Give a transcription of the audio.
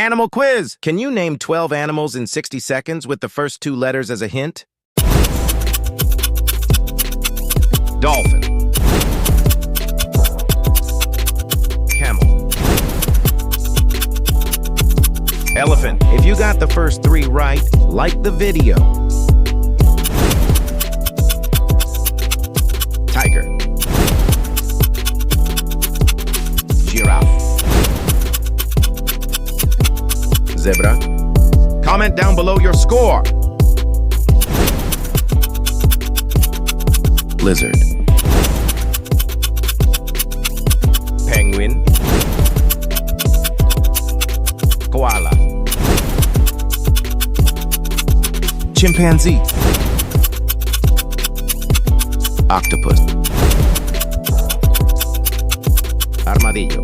Animal quiz. Can you name 12 animals in 60 seconds with the first 2 letters as a hint? Dolphin. Camel. Elephant. If you got the first 3 right, like the video. Tiger. Giraffe. Zebra. Comment down below your score. Lizard. Penguin. Koala. Chimpanzee. Octopus. Armadillo.